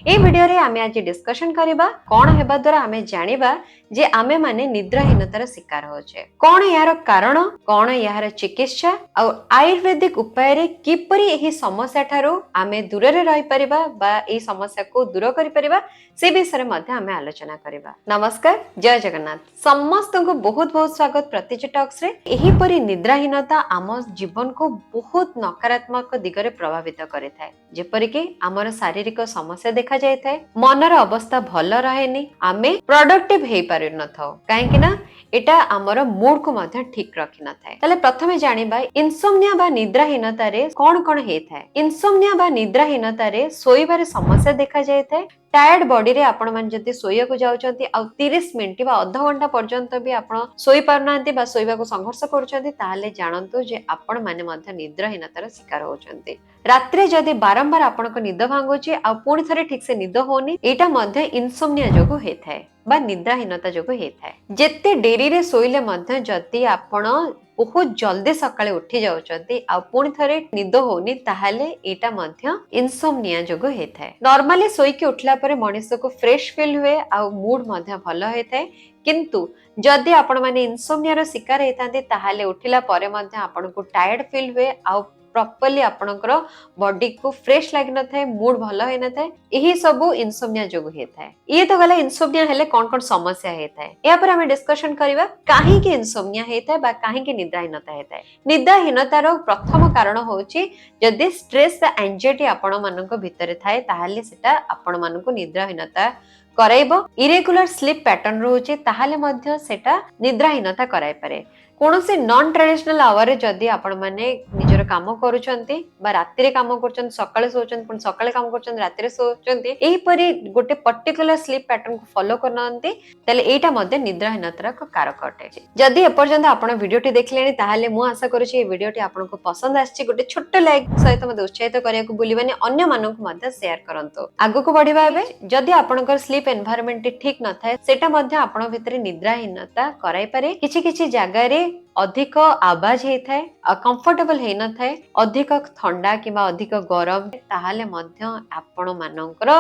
ए video रे आमे आज डिस्कशन करिबा कोन हेबा द्वारा आमे जानिबा जे आमे माने निद्राहीनतार शिकार होचे कोन यार कारण कोन यार चिकित्सा आ आयुर्वेदिक उपाय रे किपरि एही समस्या ठारो आमे दूर रे रहि परिबा बा एही समस्या को दूर करि परिबा से विषय रे मध्ये आमे आलोचना करिबा। नमस्कार, जय जगन्नाथ। समस्त को बहुत बहुत स्वागत प्रतिजी टॉक्स रे। एही परि निद्राहीनता आम जीवन को बहुत नकारात्मक दिगरे प्रभावित करिथाय, जेपरि कि हमर शारीरिक समस्या देखा जाय थाए, मनर अवस्था भल रहेनी, आमे प्रोडक्टिव हेई पारि न थाओ काहेकि ना एटा हमर मूड को मध्ये ठीक रखि न थाए। तले प्रथमे जानिबा इनसोम्निया बा निद्राहीनता रे कोन हेई थाए। इनसोम्निया बा निद्राहीनता रे सोइबारे समस्या देखा जाय थाए। टायर्ड बॉडी रे आपण मान जति सोइया को जाउचंती आ 30 मिनिट बा आधा घंटा पर्यंत भी आपण सोई पारनांती बा सोइबा को संघर्ष करूचंती ताले जानंतु जे आपण माने मध्ये निद्राहीनतार शिकार होचंती। रात्रि जदि बारंबार आपनको निद भांगुची आ पुणी थरे ठीक से निद होनी एटा मध्ये इनसोम्निया जोगु हेथाय बा निद्राहीनता जोगु हेथाय। जेते डेरी रे सोइले मध्ये जति आपण बहुत जल्दी सकाळे उठी जाउचंती आ पुणी थरे निद होनी ताहाले एटा मध्ये इनसोम्निया जोगु हेथाय। नॉर्मली सोई के उठला परे मनुष्य को फ्रेश फील हुए आ मूड मध्ये भलो हेथाय, किंतु जदि आपण माने इनसोम्निया रो शिकार हेतांती ताहाले उठिला परे मध्ये आपनको टायर्ड फील हुए आ प्रॉपर्ली आपनकर बॉडी को फ्रेश लागि न थाए, मूड भलो हे न थाए। एही सबु इनसोम्निया जोगु हेथाय। ये तो गला इनसोम्निया हेले कोन समस्या हेथाय। या पर हम डिस्कशन करिबा काहे कि इनसोम्निया हेथाय बा काहे कि निद्राहीनता हेथाय। निद्राहीनतार प्रथम कारण होची जदि स्ट्रेस आ एंजाइटी आपण मानको भितरे थाए ताहाले सेटा आपण मानको निद्राहीनता कराइबो। इरेगुलर स्लीप पैटर्न रोचे ताहाले मध्ये सेटा निद्राहीनता कराइ पारे। कोनोसे नॉन ट्रेडिशनल आवर रे जदि आपण माने निजर काम करूचंती बा रात्रि रे काम करूचंती, सकाळे सोचंती पण सकाळे काम करूचंती, रात्रि रे सोचंती, एही परी गोटे पर्टिकुलर स्लीप पैटर्न को फॉलो करनांती तले एटा मध्ये निद्राहीनतार को कारक अटे। जदि एपर्यंत आपण वीडियोटी देखलेनी ताहाले मु आशा करूची ए वीडियोटी आपनको पसंद आछि। गोटे छोट लाइक सहित मते उत्साहित करिया को बुलिबानी अन्य माननकु मध्ये शेयर करंतो। आगु को बढ़िबा एबे जदि आपनकर स्लीप एनवायरनमेंट ठीक न थाए सेटा मध्ये आपण भितरे निद्राहीनता कराई पारे। किछि किछि जागा रे अधिक आवाज हे थाए, कंफर्टेबल हे न थाए, अधिक ठंडा किबा अधिक गरम ताहाले मध्ये आपण मानकर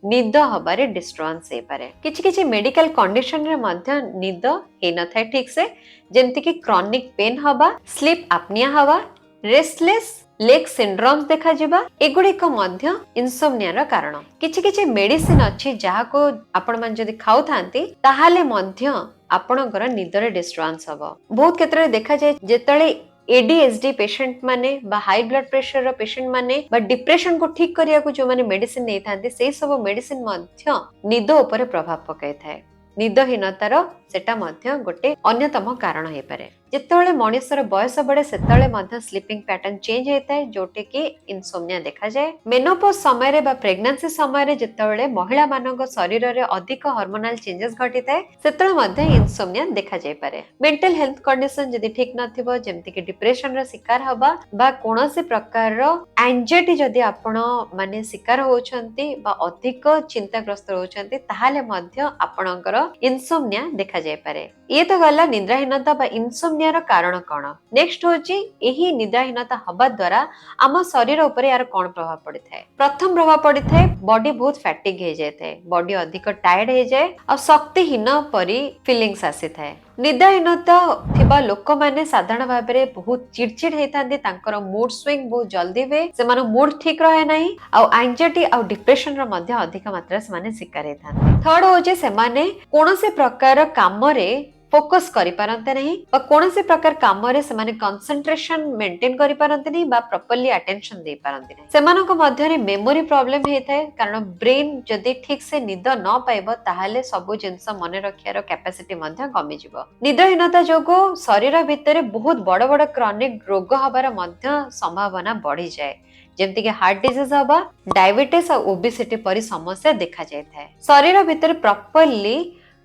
निद हबारे डिस्टर्बेंस हे पारे। किछि किछि मेडिकल कंडीशन रे मध्ये निद हे न थाए ठीक से, जेंति कि क्रॉनिक पेन हबा, स्लीप एपनिया हबा, रेस्टलेस लेग सिंड्रोम्स देखा जिबा, एगुड़िक मध्य इनसोम्निया रा कारण। किछि किछि मेडिसिन अछि जाहा को आपण मान जदि खाउ थांती ताहाले मध्य आपणकर निदरे डिस्टर्बेंस हबो। बहुत क्षेत्र रे देखा जाय जेतळे एडीएचडी पेशेंट माने बा हाई ब्लड प्रेशर रो पेशेंट माने बा डिप्रेशन को ठीक करिया को जो माने मेडिसिन नै थांती सेही सब मेडिसिन मध्य निद ऊपर प्रभाव पकाय थाए। निदहीनतार सेटा मध्य गोटे अन्यतम कारण हे पारे। जेतळे मनुष्यर बयस बढे सेतळे मध्य स्लीपिंग पैटर्न चेंज हेताय जोटे कि इनसोम्निया देखा जाय। मेनोपॉज समय रे बा प्रेगनेंसी समय रे जेतळे महिला मानक शरीर रे अधिक हार्मोनल चेंजेस घटिताय सेतळे मध्य इनसोम्निया देखा जाय पारे। मेंटल हेल्थ कंडीशन जदि ठीक नथिबो जेमति कि डिप्रेशन रे शिकार हबा बा कोनोसी प्रकार रो एंजाइटी जदि आपण माने शिकार होचंती बा अधिक चिंताग्रस्त होचंती ताहाले मध्य आपणकर इनसोम्निया देखा जाय पारे। ये तो गला निद्राहीनता बा इनसोम्निया कारण कौन। नेक्स्ट होची एही निद्राहीनता हबा द्वारा आम शरीर ऊपर यार कौन प्रभाव पड़ी थाए। प्रथम प्रभाव पड़ी थाए बॉडी बहुत फैटिक हो जाए, बॉडी अधिक टायर्ड हो जाए और शक्तिहीन परी फीलिंग्स आसी थाए। निद्राहीनता थिबा लोक माने साधारण भाव में बहुत चिड़चिड़ होता, तांकर मूड स्विंग बहुत जल्दी हुए, से मूड ठीक रहे नहीं आ एंजाइटी आ डिप्रेशन रो मध्य अधिक मात्रा से माने शिकार होता। थर्ड होचे से माने कोनोसे प्रकार काम रे फोकस करि पारंते नहीं बा कोनोसे प्रकार काम रे से माने कंसंट्रेशन मेंटेन करि पारंते नहीं बा प्रॉपर्ली अटेंशन दे पारंते नहीं। सेमानक मध्य रे मेमोरी प्रॉब्लम हेताय कारण ब्रेन जदि ठीक से निद न पाइबो ताहाले सबु जिंस मने रखियार कैपेसिटी मध्य कमी जिवो। निद्राहीनता जोगो शरीर भितरे बहुत बड़ बड़ क्रॉनिक रोग हबार मध्य संभावना बढ़ी जाए, जेमति कि हार्ट डिजीज हबा, डायबिटीज और ओबेसिटी परी समस्या देखा जाय थाए। शरीर भितर प्रॉपर्ली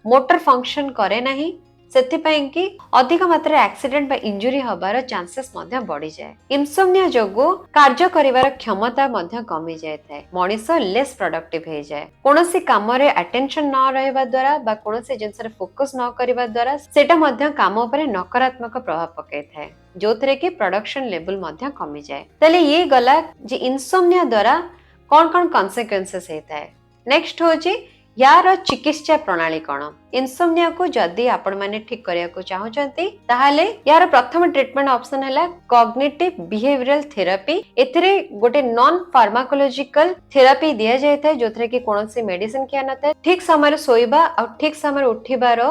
मोटर फंक्शन करे नहीं, सेथिपाई कि अधिक मात्रा एक्सीडेंट बा इंजुरी हबार चांसेस मध्य बढ़ी जाए। इनसोम्निया जोगो कार्य करिवार क्षमता मध्य कमी जाय थाए, मनीष लेस प्रोडक्टिव हे जाए। कोनोसी काम रे अटेंशन न रहबा द्वारा बा कोनोसी जिंस रे फोकस न करिबा द्वारा सेटा मध्य काम ऊपर नकारात्मक प्रभाव पकाय थाए, जोथरे कि प्रोडक्शन लेवल मध्य कमी जाए। तले ये गला जे इनसोम्निया द्वारा कौन कौन कॉन्सिक्वेंसेस हेता है। नेक्स्ट होची यार चिकित्सा प्रणाली कौन इनसोमनिया को जदि आपण माने ठीक करिया को चाहउचंती ताहाले यार प्रथम ट्रीटमेंट ऑप्शन हैला कॉग्निटिव बिहेवियरल थेरेपी एथिरे गोटे नॉन फार्माकोलॉजिकल थेरेपी दिया जाय थाए जोथरे कि कोनोसी मेडिसिन किया नता ठीक समय सोइबा और ठीक समय उठिबार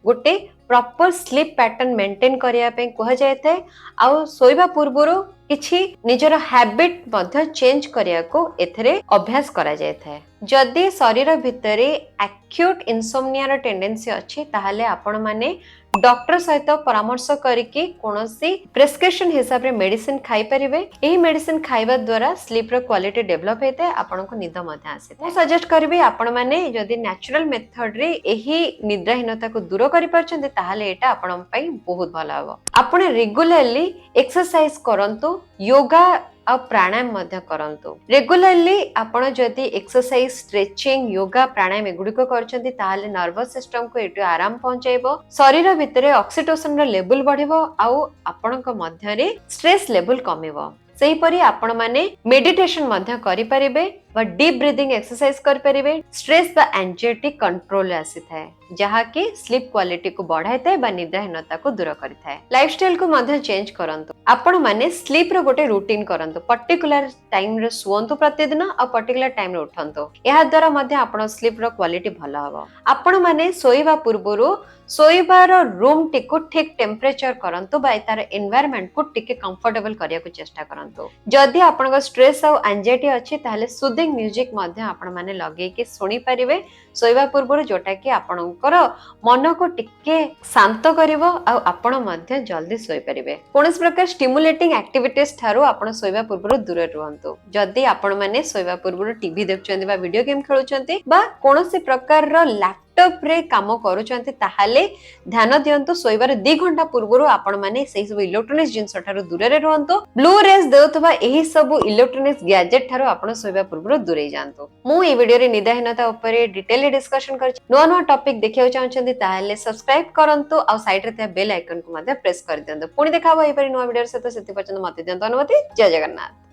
गोटे प्रॉपर स्लीप पैटर्न मेंटेन करिया पे कह जाय थाए आ सोइबा पूर्वरो किछि निजर हैबिट मध्य चेंज करिया को एथिरे अभ्यास करा जाय थाए जदि शरीर भितरे एक्यूट इनसोमनिया टेंडेंसी अच्छी ताहले आपण माने डॉक्टर सहित परामर्श करिके कोनोसी प्रेस्क्रिप्शन हिसाब रे मेडिसिन खाई परिबे एही मेडिसिन खाइबा द्वारा स्लीप रो क्वालिटी डेवलप हेते आपण को निद मध्य आसे मु सजेस्ट करबी आपण माने जदि नेचुरल मेथड रे एही निद्राहीनता को दूर करि परछन्ते ताहले एटा आपण पई बहुत भलो हबो आपण रेगुलरली एक्सरसाइज करंतु योगा आ प्राणायाम मध्य करंतु रेगुलरली आपण जदि एक्सरसाइज स्ट्रेचिंग योगा प्राणायाम एगुडिको करछन्ती ताहाले नर्वस सिस्टम को एटु आराम पहुंचाइबो शरीर भितरे ऑक्सीटोसिन रो लेवल बढ़िबो आउ आपणक मध्य रे स्ट्रेस लेवल कमिबो सेही परी आपण माने मेडिटेशन मध्य करि परिबे बा डीप ब्रीथिंग एक्सरसाइज करि परिबे स्ट्रेस बा एंजाइटी कंट्रोल आसी थाए जहा कि स्लीप क्वालिटी को बढ़ाई थाए बा निद्राहीनता को दूर करि थाए लाइफस्टाइल को मध्य चेंज करंतु आपण माने स्लीप रो गोटे रूटीन करंतु पर्टिकुलर टाइम रे सुवंतु प्रतिदिन आ पर्टिकुलर टाइम रे उठंतु एहा द्वारा मध्य आपण स्लीप रो क्वालिटी भलो हबो आपण माने सोइबा पूर्वरु सोइबार रूम टिको ठीक टेम्परेचर करंतु बा तार एनवायरनमेंट को टिके कंफर्टेबल करिया को चेष्टा करंतु जदि आपण स्ट्रेस आ एंजाइटी अछि ताहले सुदिंग म्यूजिक मध्य आपण माने लगे के सुनी परिबे सोइबा पूर्वरु जोटा कि आपणकर मन को टिके शांत करिवो आ आपण मध्य जल्दी सोई परिबे कोनस प्रकार स्टिमुलेटिंग एक्टिविटीज थारो आपण सोइबा पूर्वरु दूर रहंतु जदि आपण माने सोइबा पूर्वरु टीवी देखचंदी बा वीडियो गेम खेलुचंती बा कोनोसी प्रकार रो लैपटॉप रे काम करूचंती ताहाले ध्यान दियंतु सोइबार 2 घंटा पूर्वरु आपण माने सेही सब इलेक्ट्रॉनिक्स जिंस थारो दूर रे रहंतु ब्लू रेज देउतबा एही सब इलेक्ट्रॉनिक्स गैजेट थारो आपण सोइबा पूर्वरु दूर जांतु मु ए वीडियो रे निदाहीनता ऊपर डिटेल डिस्कशन करछि नो नो टॉपिक देखियो चाहछंती ताहाले सब्सक्राइब करंतु आ साइड रे बेल आइकन को मध्य प्रेस कर दियंतु पुनी देखाबो एही परि नो वीडियो से तो सेति पर्यंत मते दियंतु अनुमति जय जगन्नाथ।